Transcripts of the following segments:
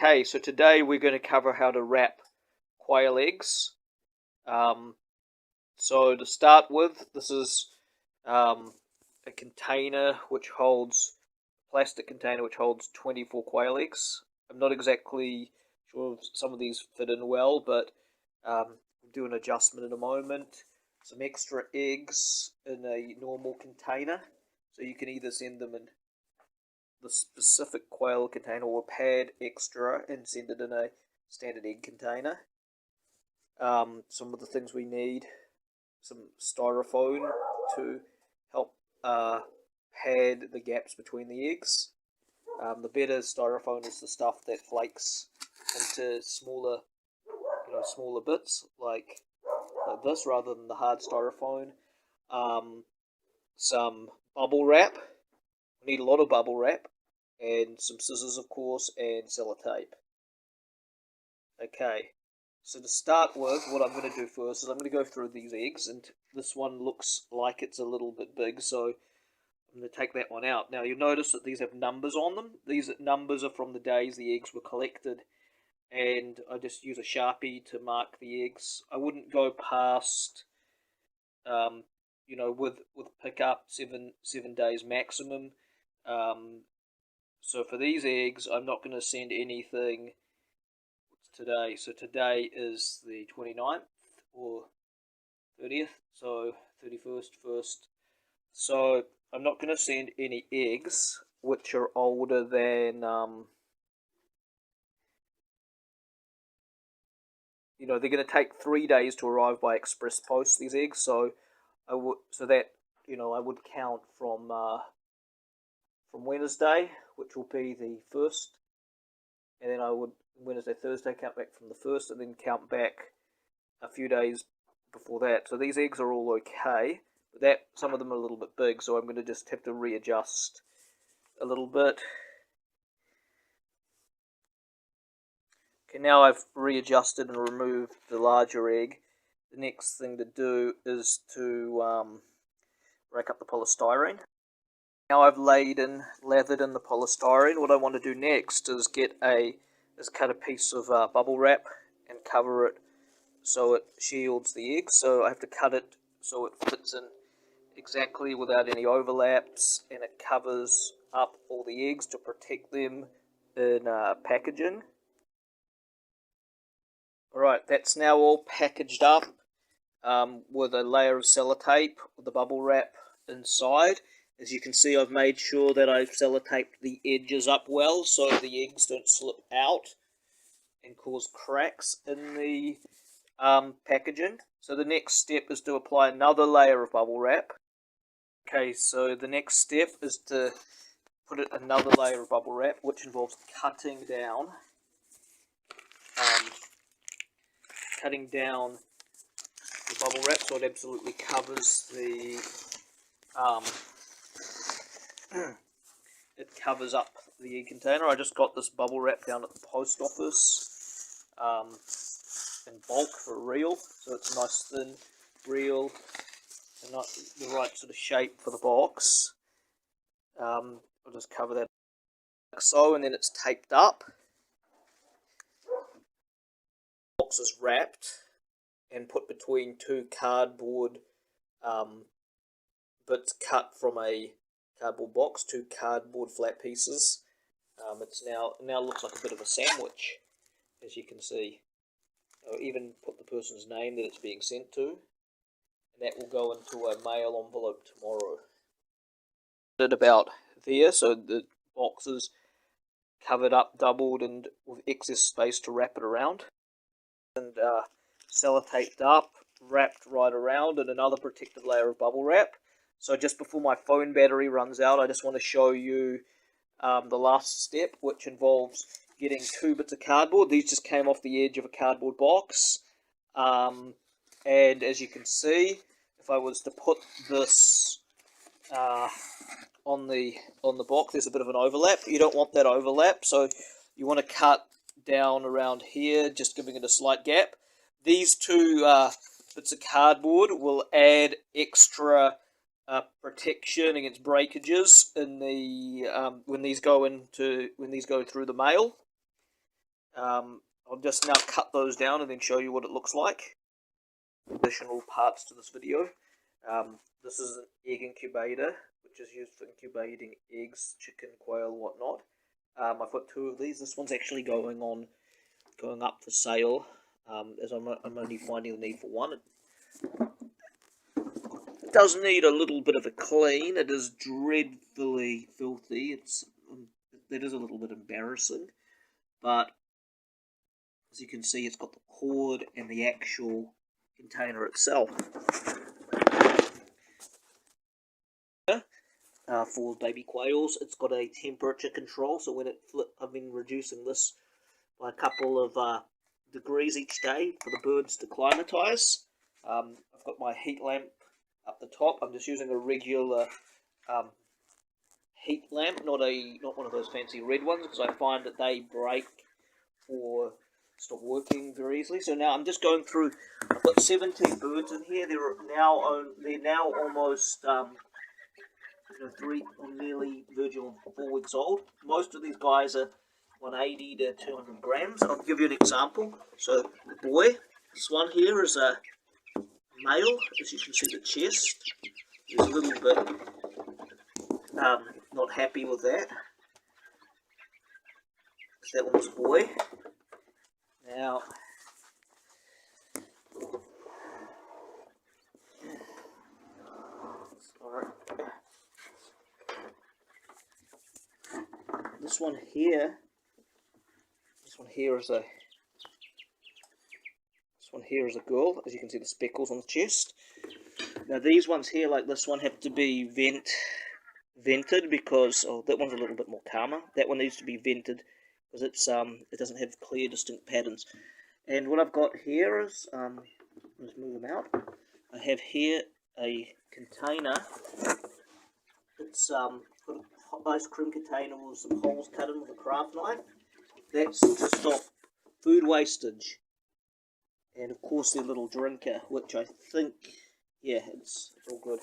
Okay, so today we're going to cover how to wrap quail eggs. So to start with, this is a container which holds, plastic container which holds 24 quail eggs. I'm not exactly sure if some of these fit in well, but we'll do an adjustment in a moment. Some extra eggs in a normal container, so you can either send them in the specific quail container or pad extra and send it in a standard egg container. Some of the things we need: some styrofoam to help pad the gaps between the eggs. The better styrofoam is the stuff that flakes into smaller bits like this, rather than the hard styrofoam. Some bubble wrap. We need a lot of bubble wrap, and some scissors, of course, and sellotape. Okay, so to start with, what I'm going to do first is I'm going to go through these eggs, and this one looks like it's a little bit big, so I'm going to take that one out. Now, you'll notice that these have numbers on them. These numbers are from the days the eggs were collected, and I just use a Sharpie to mark the eggs. I wouldn't go past, with pickup 7 days maximum. So for these eggs, I'm not going to send anything. What's today? So today is the 29th or 30th, so 31st, 1st. So I'm not going to send any eggs which are older than, they're going to take 3 days to arrive by express post, these eggs. So I would count from Wednesday, which will be the 1st, and then I would Wednesday, Thursday, count back from the 1st, and then count back a few days before that. So these eggs are all okay, but some of them are a little bit big, so I'm going to just have to readjust a little bit. Okay, now I've readjusted and removed the larger egg. The next thing to do is to rake up the polystyrene. Now I've lathered in the polystyrene. What I want to do next is cut a piece of bubble wrap and cover it so it shields the eggs. So I have to cut it so it fits in exactly without any overlaps, and it covers up all the eggs to protect them in packaging. Alright, that's now all packaged up with a layer of sellotape with the bubble wrap inside. As you can see, I've made sure that I've sellotaped the edges up well so the eggs don't slip out and cause cracks in the packaging. So the next step is to apply another layer of bubble wrap. Okay, so the next step is to put another layer of bubble wrap, which involves cutting down the bubble wrap so it absolutely covers it covers up the egg container. I just got this bubble wrap down at the post office in bulk for real, so it's a nice thin reel and not the right sort of shape for the box. I'll just cover that like so, and then it's taped up. The box is wrapped and put between two cardboard bits cut from a cardboard box, two cardboard flat pieces. It's now looks like a bit of a sandwich, as you can see. I'll even put the person's name that it's being sent to, and that will go into a mail envelope tomorrow. At about there, so the box is covered up, doubled, and with excess space to wrap it around, and sellotaped up, wrapped right around, and another protective layer of bubble wrap. So just before my phone battery runs out, I just want to show you the last step, which involves getting 2 bits of cardboard. These just came off the edge of a cardboard box. And as you can see, if I was to put this on the box, there's a bit of an overlap. You don't want that overlap, so you want to cut down around here, just giving it a slight gap. These 2 bits of cardboard will add extra protection against breakages in the when these go through the mail. I'll just now cut those down and then show you what it looks like. Additional parts to this video. This is an egg incubator, which is used for incubating eggs, chicken, quail, whatnot. I've got 2 of these. This one's actually going up for sale, as I'm only finding the need for one. It does need a little bit of a clean. It is dreadfully filthy. It is a little bit embarrassing, but as you can see, it's got the cord and the actual container itself. For baby quails, it's got a temperature control, so when I've been reducing this by a couple of degrees each day for the birds to acclimatise. I've got my heat lamp up the top. I'm just using a regular heat lamp, not one of those fancy red ones, because I find that they break or stop working very easily. So now I'm just going through. I've got 17 birds in here. They're now almost 3 or nearly verging on 4 weeks old. Most of these guys are 180 to 200 grams. I'll give you an example. So the boy, this one here is a male. As you can see, the chest is a little bit not happy with that. So that one's a boy. Now, this one here is a girl. As you can see, the speckles on the chest. Now these ones here, like this one, have to be vented because that one's a little bit more calmer. That one needs to be vented because it doesn't have clear, distinct patterns. And what I've got here is let's move them out. I have here a container. It's got an ice cream container with some holes cut in with a craft knife. That's to stop food wastage. And of course their little drinker, which I think, yeah, it's all good.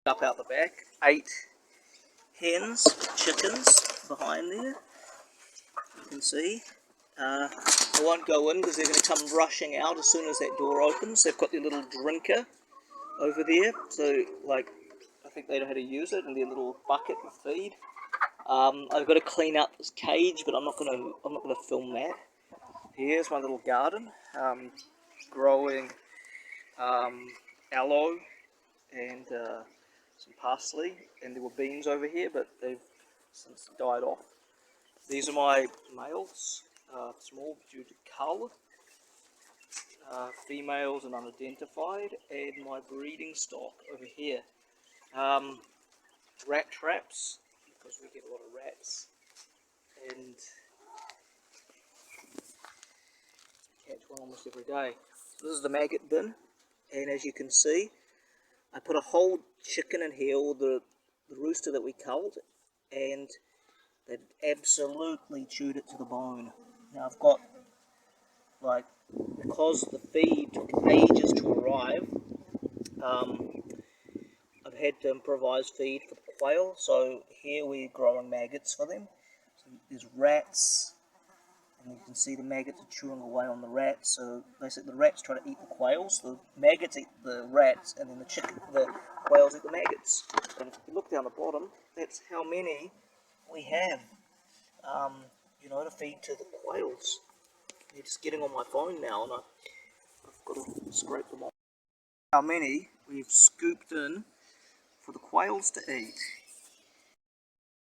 Up out the back, 8 hens, chickens behind there, you can see. I won't go in because they're going to come rushing out as soon as that door opens. They've got their little drinker over there, so like I think they know how to use it, and their little bucket of feed. I've got to clean out this cage, but I'm not going to film that. Here's my little garden, growing aloe and some parsley, and there were beans over here, but they've since died off. These are my males, small due to cull, females and unidentified, and my breeding stock over here. Rat traps, because we get a lot of rats, and catch one almost every day. So this is the maggot bin, and as you can see, I put a whole chicken in here, or the rooster that we culled, and they absolutely chewed it to the bone. Now I've got, like, because the feed took ages to arrive, I've had to improvise feed for the quail. So here we're growing maggots for them. So there's rats, and you can see the maggots are chewing away on the rats. So basically the rats try to eat the quails, the maggots eat the rats, and then the quails eat the maggots. And if you look down the bottom, that's how many we have, to feed to the quails. They're just getting on my phone now, and I've got to scrape them off. How many we've scooped in for the quails to eat.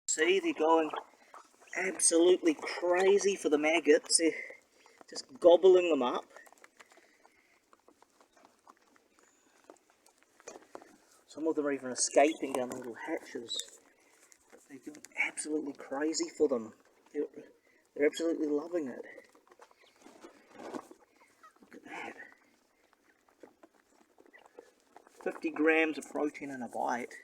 See, they're going absolutely crazy for the maggots. They're just gobbling them up. Some of them are even escaping down the little hatches. But they're going absolutely crazy for them. They're absolutely loving it. Look at that. 50 grams of protein in a bite.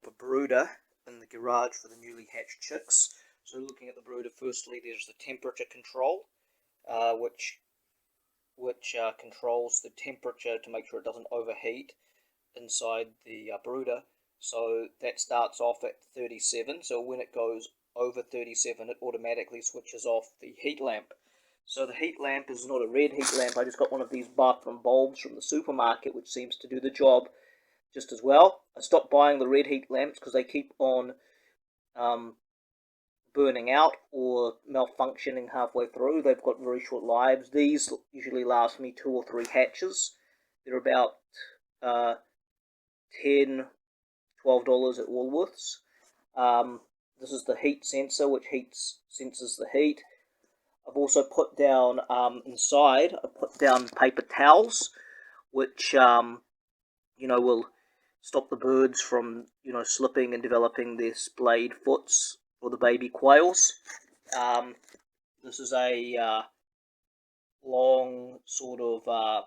A brooder in the garage for the newly hatched chicks. So looking at the brooder, firstly there's the temperature control, which controls the temperature to make sure it doesn't overheat inside the brooder. So that starts off at 37, so when it goes over 37 it automatically switches off the heat lamp. So the heat lamp is not a red heat lamp, I just got one of these bathroom bulbs from the supermarket which seems to do the job just as well. I stopped buying the red heat lamps because they keep on burning out or malfunctioning halfway through. They've got very short lives. These usually last me 2 or 3 hatches. They're about $10, $12 at Woolworths. This is the heat sensor which senses the heat. I've also put down inside, I put down paper towels which will stop the birds from slipping and developing their splayed foots for the baby quails. This is a long sort of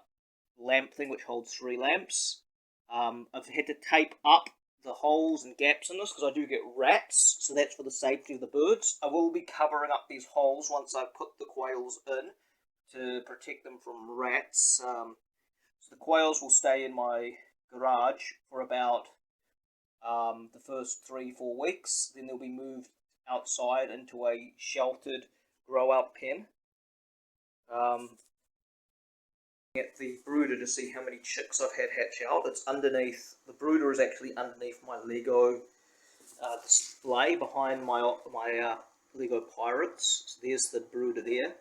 lamp thing which holds 3 lamps. I've had to tape up the holes and gaps in this because I do get rats, so that's for the safety of the birds. I will be covering up these holes once I put the quails in to protect them from rats. So the quails will stay in my garage for about the first 3-4 weeks. Then they'll be moved outside into a sheltered grow out pen. At the brooder to see how many chicks I've had hatch out. It's underneath, the brooder is actually underneath my Lego display behind my Lego Pirates. So there's the brooder there.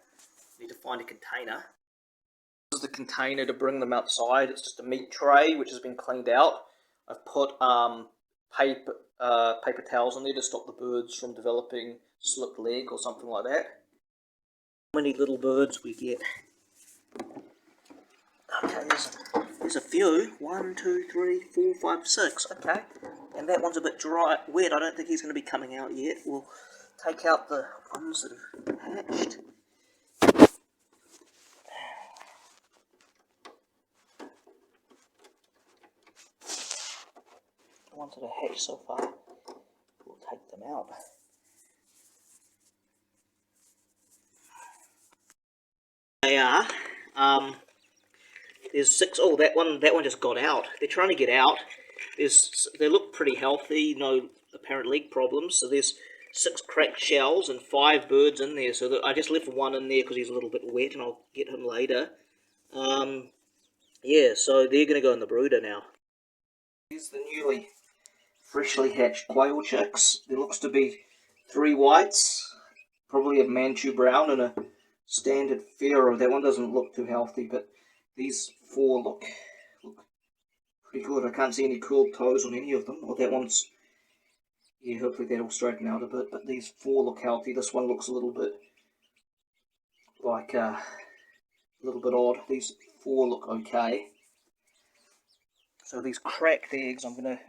Need to find a container. This is the container to bring them outside. It's just a meat tray which has been cleaned out. I've put paper towels in there to stop the birds from developing slipped leg or something like that. How many little birds we get? Okay, there's a few. 1, 2, 3, 4, 5, 6. Okay, and that one's a bit wet. I don't think he's going to be coming out yet. We'll take out the ones that have hatched. The ones that are hatched so far, we'll take them out. They are. There's 6. Oh, that one just got out. They're trying to get out. They look pretty healthy. No apparent leg problems. So there's 6 cracked shells and 5 birds in there. So I just left one in there because he's a little bit wet, and I'll get him later. Yeah. So they're going to go in the brooder now. Here's the newly freshly hatched quail chicks. There looks to be 3 whites, probably a Manchu brown and a standard Pharaoh. That one doesn't look too healthy, but these 4 look pretty good. I can't see any curled toes on any of them. Well, that one's, yeah, hopefully that'll straighten out a bit, but these 4 look healthy. This one looks a little bit like a little bit odd. These 4 look okay. So these cracked eggs, I'm going to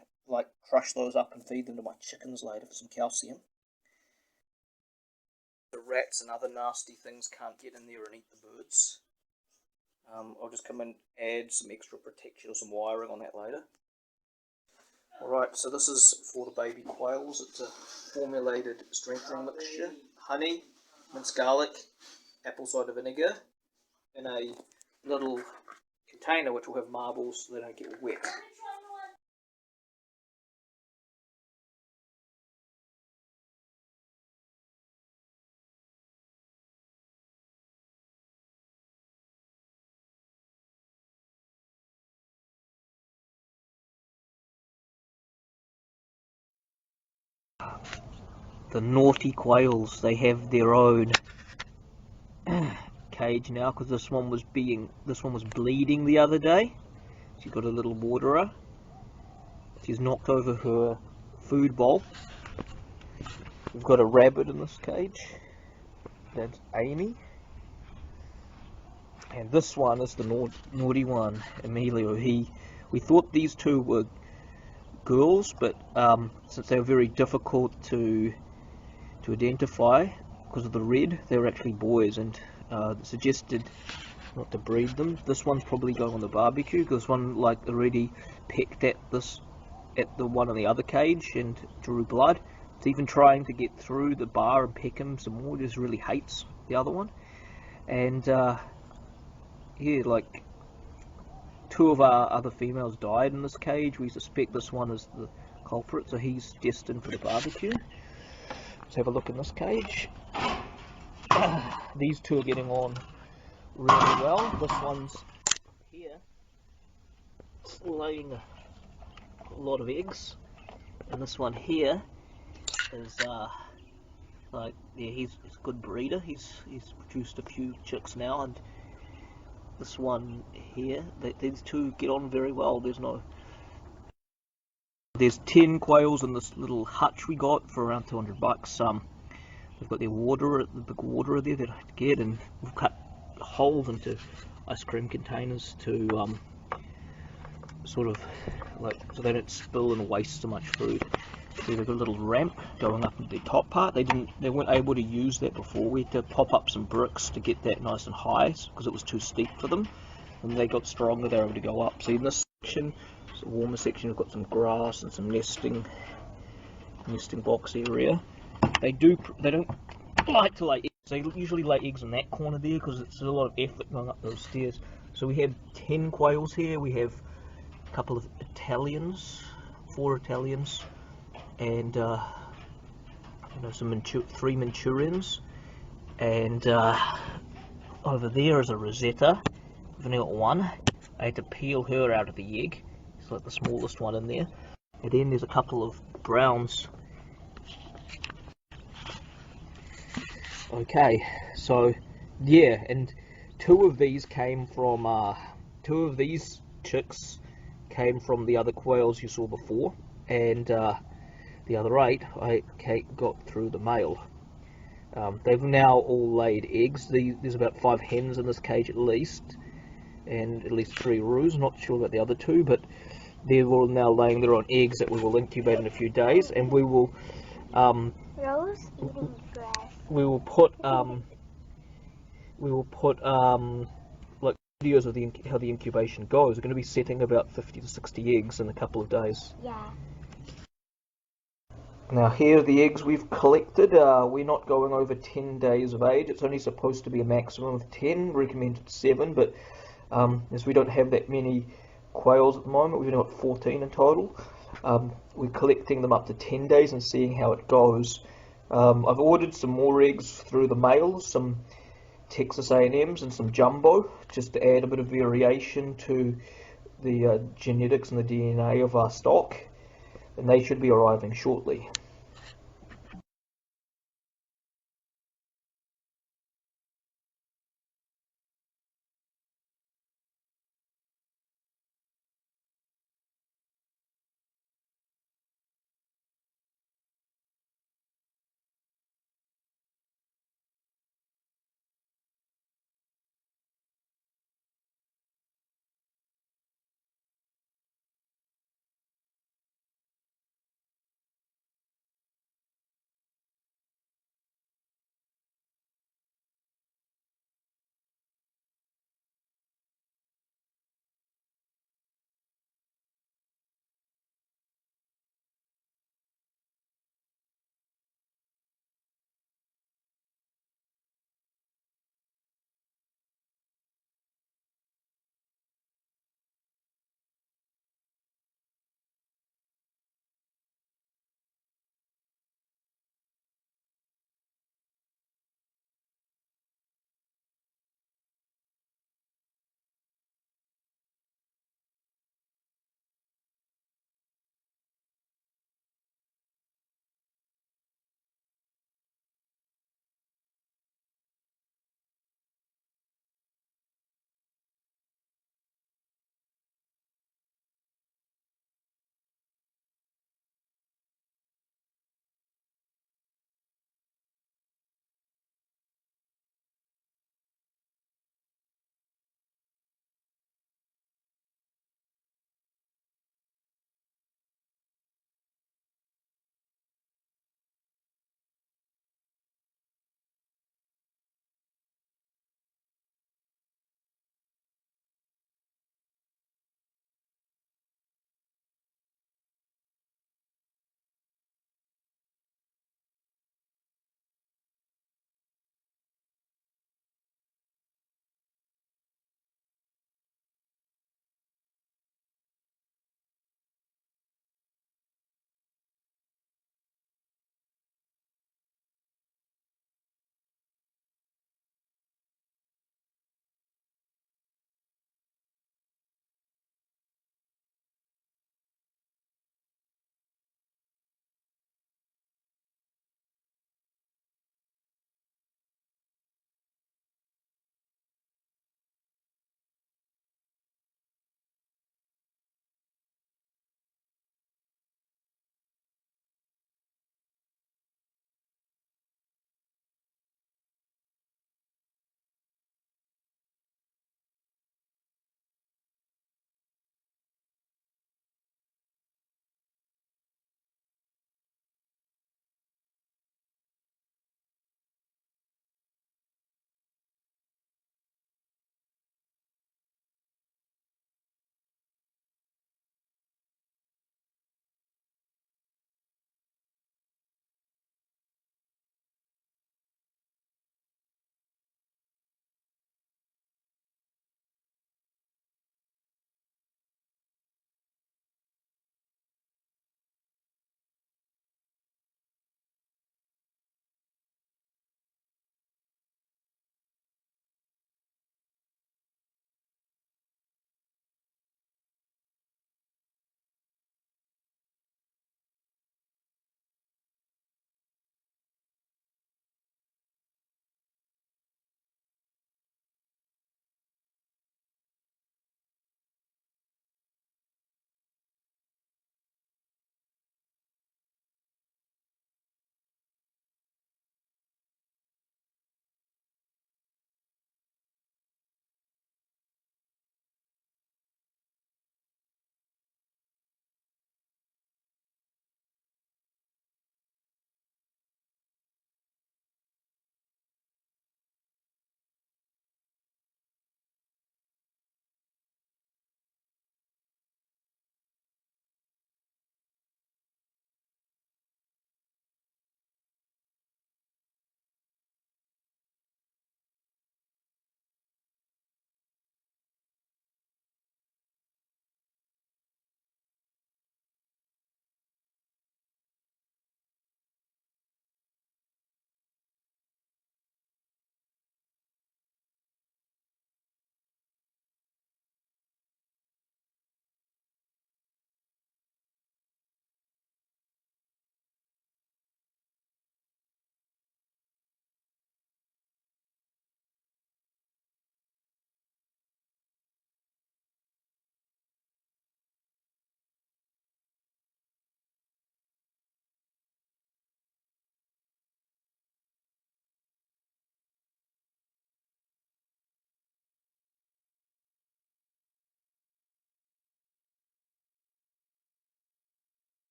crush those up and feed them to my chickens later for some calcium. The rats and other nasty things can't get in there and eat the birds. I'll just come and add some extra protection or some wiring on that later. Alright, so this is for the baby quails. It's a formulated strengthening mixture, honey, minced garlic, apple cider vinegar, in a little container which will have marbles so they don't get wet. The naughty quails, they have their own cage now because this one was bleeding the other day. She got a little waterer. She's knocked over her food bowl. We've got a rabbit in this cage. That's Amy. And this one is the naughty one, Emilio. We thought these two were girls, but since they were very difficult to identify because of the red, they were actually boys, and suggested not to breed them. This one's probably going on the barbecue because this one already pecked at the one in the other cage and drew blood. It's even trying to get through the bar and peck him some more. It just really hates the other one. And yeah, like 2 of our other females died in this cage. We suspect this one is the culprit, so he's destined for the barbecue. Let's have a look in this cage. These 2 are getting on really well. This one's here laying a lot of eggs, and this one here is yeah, he's a good breeder. He's produced a few chicks now, and this one here, these 2 get on very well. There's 10 quails in this little hutch we got for around $200. They've got their water, the big waterer there that I had to get, and we've cut holes into ice cream containers to sort of so they don't spill and waste so much food. So they've got a little ramp going up into the top part. They weren't able to use that before. We had to pop up some bricks to get that nice and high because it was too steep for them. And they got stronger, they were able to go up. So in this section, the warmer section, we've got some grass and some nesting box area. They don't like to lay eggs. They usually lay eggs in that corner there because it's a lot of effort going up those stairs. So we have 10 quails here. We have a couple of Italians, 4 Italians, and you know, 3 Manchurians, and over there is a Rosetta. We've only got 1. I had to peel her out of the egg. It's like the smallest one in there. And then there's a couple of browns. Okay, so yeah, and 2 of these came from 2 of these chicks came from the other quails you saw before, and the other 8 I got through the male. They've now all laid eggs. There's about 5 hens in this cage at least, and at least 3 roos. Not sure about the other 2, but they're all now laying their own eggs that we will incubate in a few days, and we will Rose eating grass. we will put like videos of how the incubation goes. We're going to be setting about 50 to 60 eggs in a couple of days. Yeah. Now here are the eggs we've collected. We're not going over 10 days of age. It's only supposed to be a maximum of 10, recommended 7, but as we don't have that many quails at the moment, we've only got 14 in total. We're collecting them up to 10 days and seeing how it goes. I've ordered some more eggs through the mail, some Texas A&Ms and some jumbo, just to add a bit of variation to the genetics and the DNA of our stock, and they should be arriving shortly.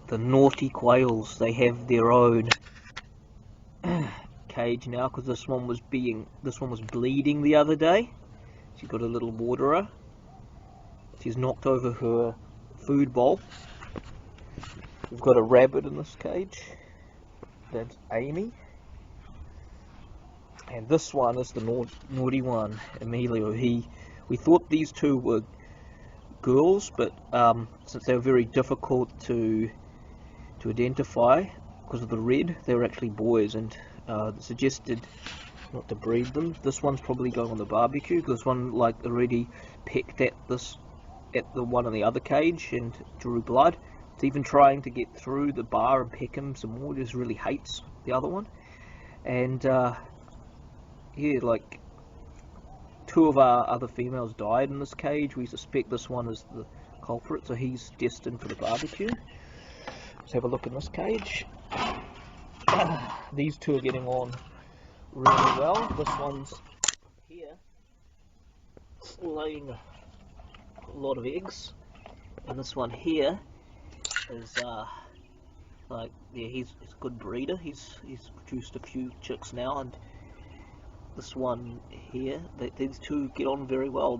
the naughty quails. They have their own cage now because this one was bleeding the other day. She's got a little waterer. She's knocked over her food bowl. We've got a rabbit in this cage. That's Amy. And this one is the naughty one, Emilio. We thought these two were girls, but since they were very difficult to identify because of the red, they were actually boys, and suggested not to breed them. This one's probably going on the barbecue because this one already pecked at the one in the other cage and drew blood. It's even trying to get through the bar and peck him some more. Just really hates the other one. And yeah, like 2 of our other females died in this cage. We suspect this one is the culprit, so he's destined for the barbecue. Let's have a look in this cage. These 2 are getting on really well. This one's here laying a lot of eggs, and this one here is he's a good breeder. He's produced a few chicks now, and this one here, these 2 get on very well.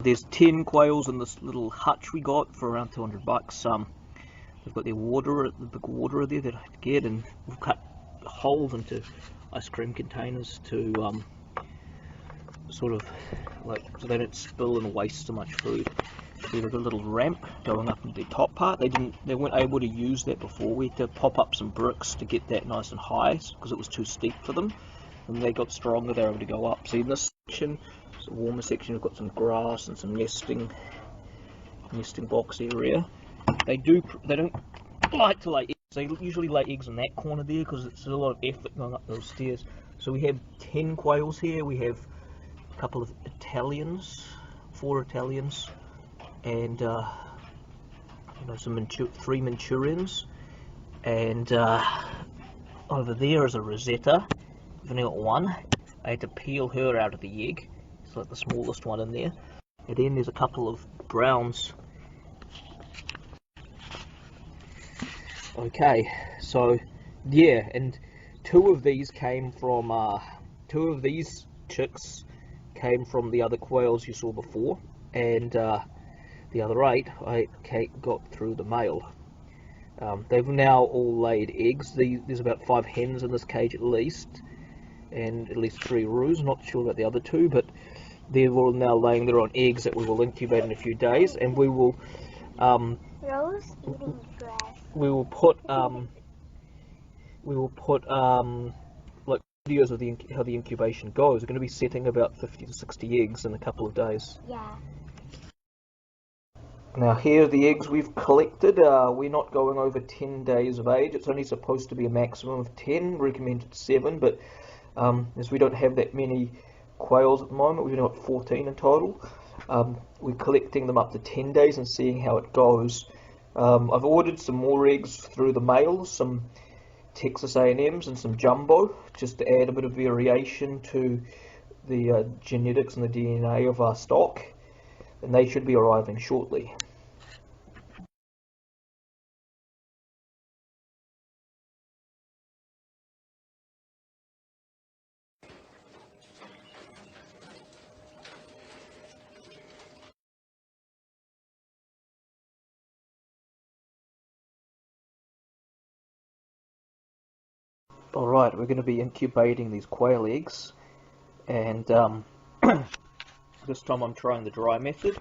There's 10 quails in this little hutch we got for around $200. They've got their waterer, the big waterer there that I get, and we've cut holes into ice cream containers to sort of so they don't spill and waste so much food. There's a little ramp going up into the top part. They weren't able to use that before. We had to pop up some bricks to get that nice and high because it was too steep for them. When they got stronger, they were able to go up. See, in this section, it's a warmer section, we've got some grass and some nesting box area. They don't like to lay eggs. They usually lay eggs in that corner there because it's a lot of effort going up those stairs. So we have 10 quails here. We have a couple of Italians, 4 Italians, and 3 Manchurians, and over there is a Rosetta. We've only got 1. I had to peel her out of the egg. It's like the smallest one in there. And then there's a couple of browns. Okay, so yeah, and 2 of these came from 2 of these chicks came from the other quails you saw before, and the other 8 I got through the male. They've now all laid eggs. There's about 5 hens in this cage at least, and at least 3 roos. Not sure about the other 2, but they're all now laying their own eggs that we will incubate in a few days, and we will Rose eating grass. we will put like videos of how the incubation goes. We're going to be setting about 50 to 60 eggs in a couple of days. Yeah. Now here are the eggs we've collected. We're not going over 10 days of age. It's only supposed to be a maximum of 10, recommended 7, but as we don't have that many quails at the moment, we've only got 14 in total. We're collecting them up to 10 days and seeing how it goes. I've ordered some more eggs through the mail, some Texas A&Ms and some jumbo, just to add a bit of variation to the genetics and the DNA of our stock, and they should be arriving shortly. Alright, we're going to be incubating these quail eggs, and this time I'm trying the dry method.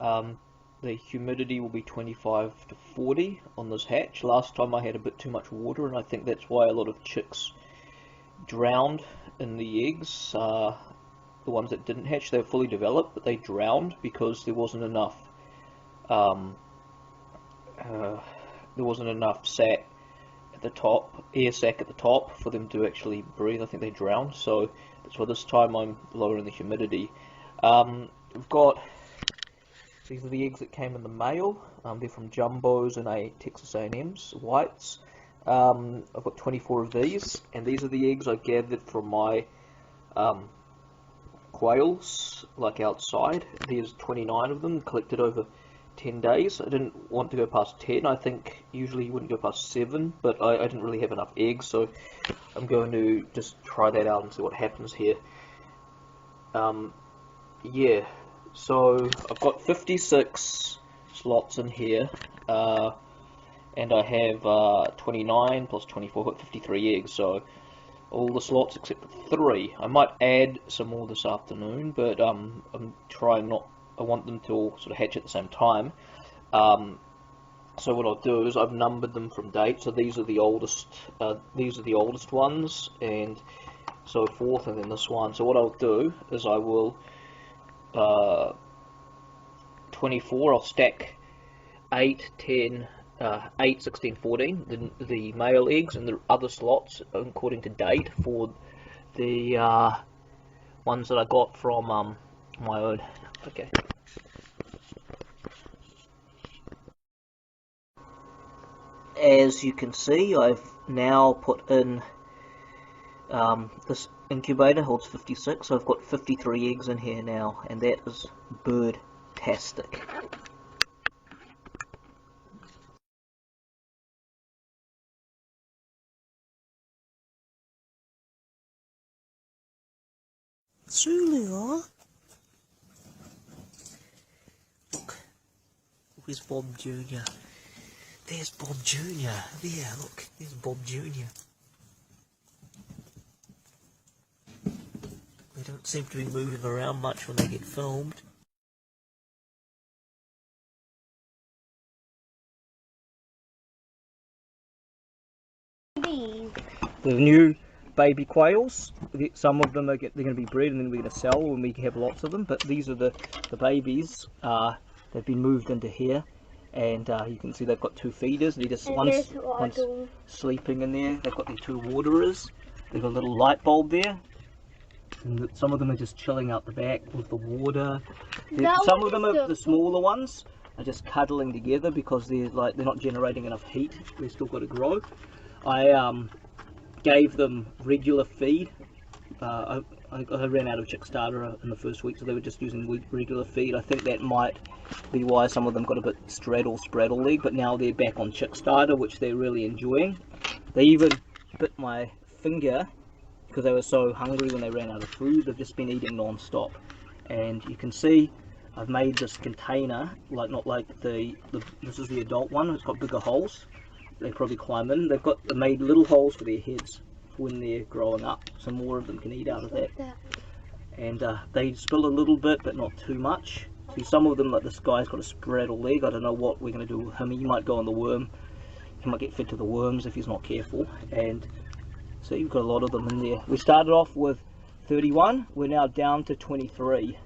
The humidity will be 25 to 40 on this hatch. Last time I had a bit too much water, and I think that's why a lot of chicks drowned in the eggs. The ones that didn't hatch, they were fully developed, but they drowned because there wasn't enough sac at the top, air sac at the top for them to actually breathe. I think they drowned, so that's why this time I'm lowering the humidity. We've got, these are the eggs that came in the mail. They're from jumbos and Texas A&Ms, whites. I've got 24 of these, and these are the eggs I gathered from my quails, like outside. There's 29 of them collected over 10 days. I didn't want to go past 10. I think usually you wouldn't go past 7, but I didn't really have enough eggs, so I'm going to just try that out and see what happens here. Yeah, so I've got 56 slots in here, and I have 29 plus 24, got 53 eggs, so all the slots except for 3. I might add some more this afternoon, but I'm trying not. I want them to all sort of hatch at the same time. So what I'll do is I've numbered them from date. So these are the oldest. These are the oldest ones, and so forth, and then this one. So what I'll do is I will 24. I'll stack 8, 10. 8, 16, 14, the male eggs, and the other slots according to date for the ones that I got from my own. Okay. As you can see, I've now put in this incubator holds 56, so I've got 53 eggs in here now, and that is bird-tastic. Zulu, look, where's Bob Jr.? There's Bob Jr. There, look, there's Bob Jr. They don't seem to be moving around much when they get filmed. The new baby quails, some of them are they're going to be bred and then we're going to sell when we have lots of them, but these are the babies. They've been moved into here, and you can see they've got 2 feeders. They're just one's sleeping in there. They've got their 2 waterers. They've got a little light bulb there, and some of them are just chilling out the back with the water. Some of them are the smaller ones are just cuddling together because they're not generating enough heat. They've still got to grow. I gave them regular feed. I ran out of chick starter in the first week, so they were just using regular feed. I think that might be why some of them got a bit spraddle leg, but now they're back on chick starter, which they're really enjoying. They even bit my finger because they were so hungry when they ran out of food. They've just been eating non-stop, and you can see I've made this container, not like this is the adult one. It's got bigger holes. They probably climb in. They've made little holes for their heads when they're growing up, so more of them can eat out of that. And they spill a little bit, but not too much. See, some of them, like this guy's got a spraddle leg. I don't know what we're going to do with him. He might go on the worm. He might get fed to the worms if he's not careful. And so you've got a lot of them in there. We started off with 31. We're now down to 23.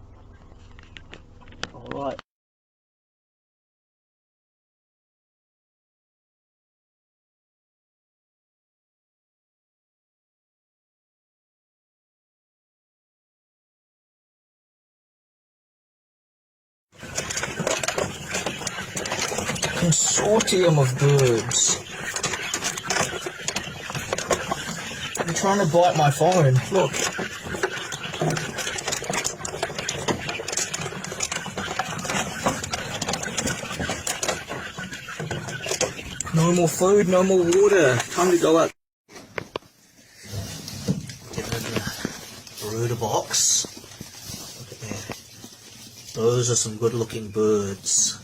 All right. Consortium of birds. They're trying to bite my phone. Look. No more food, no more water. Time to go up. Get in the brooder box. Look at that. Those are some good looking birds.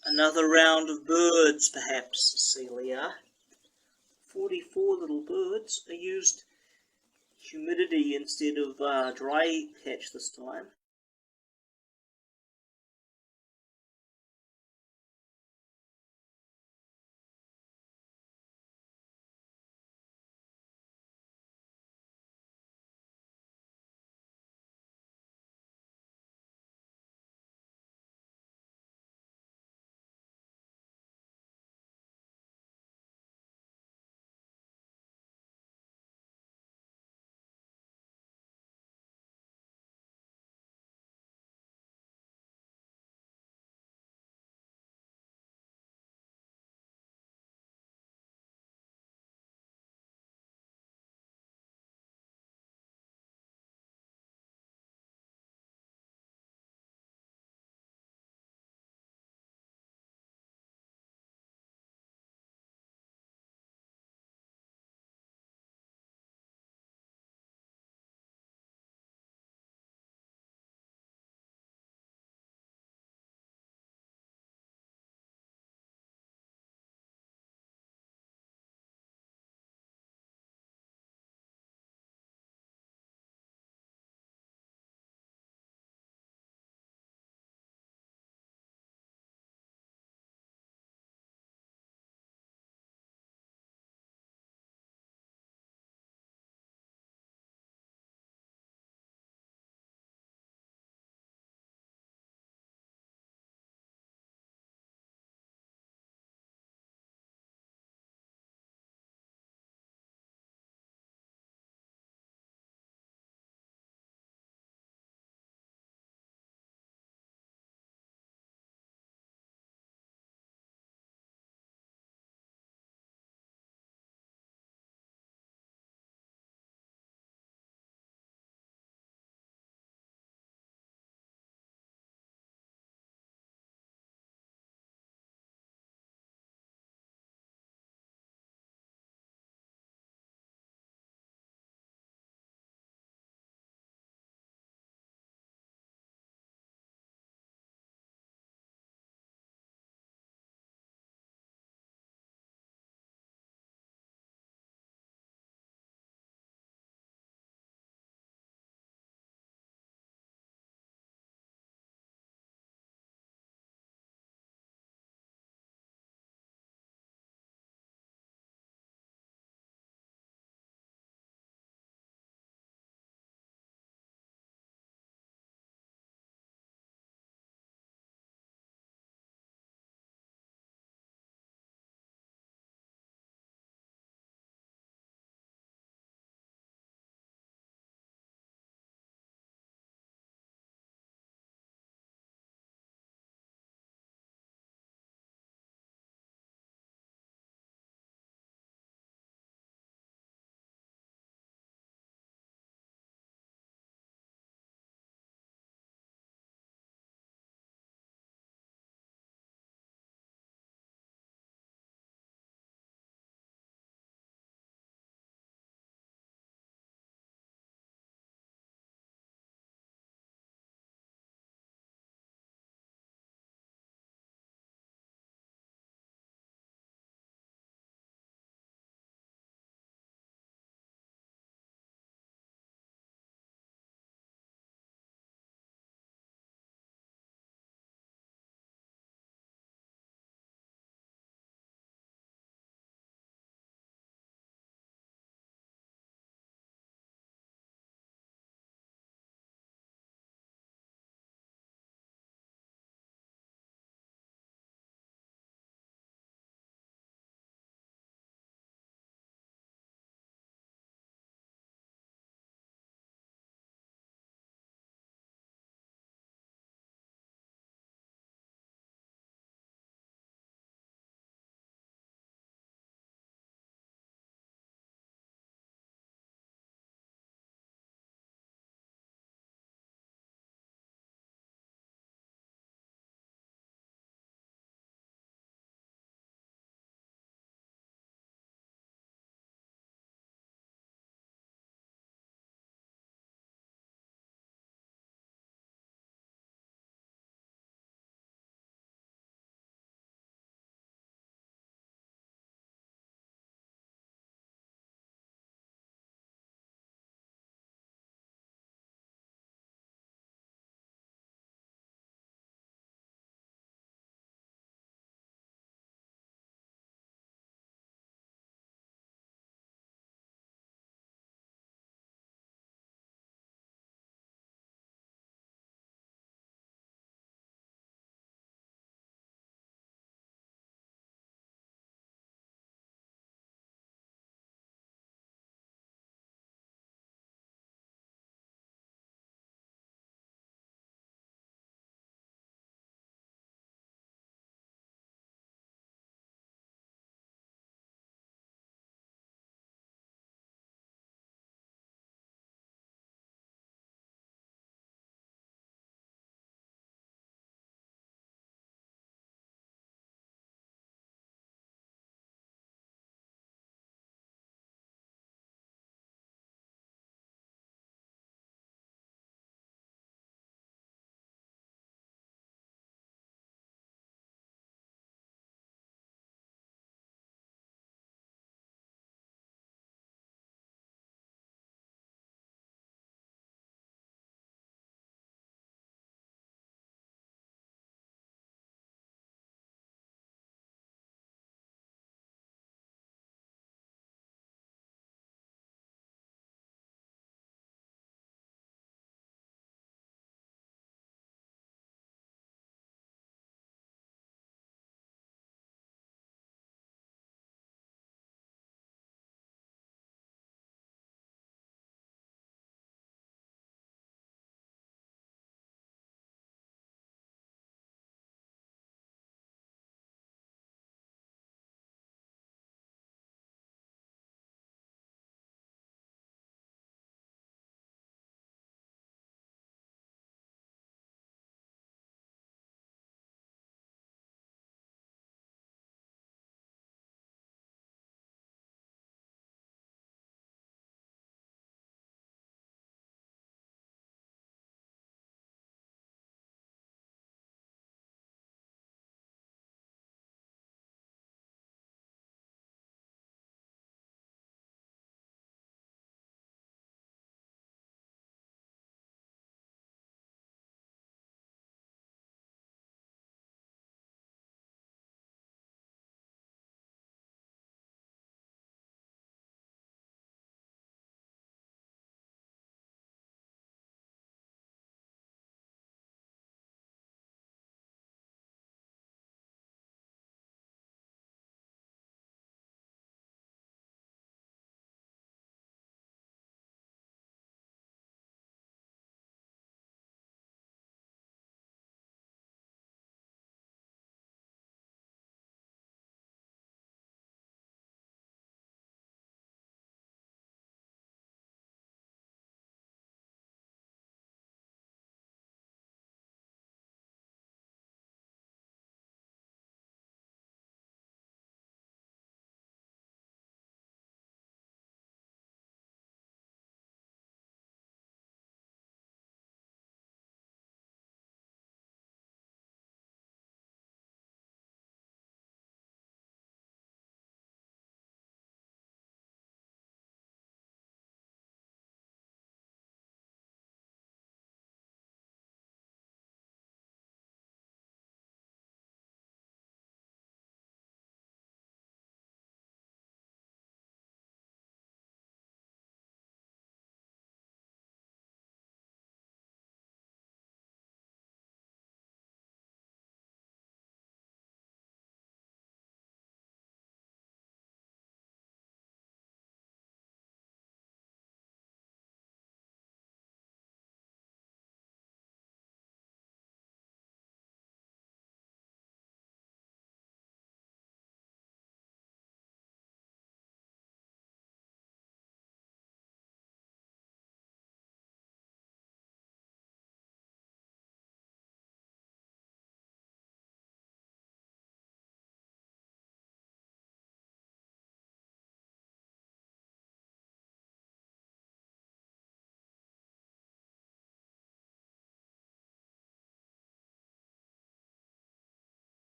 Another round of birds, perhaps, Celia. 44 little birds. I used humidity instead of dry hatch this time.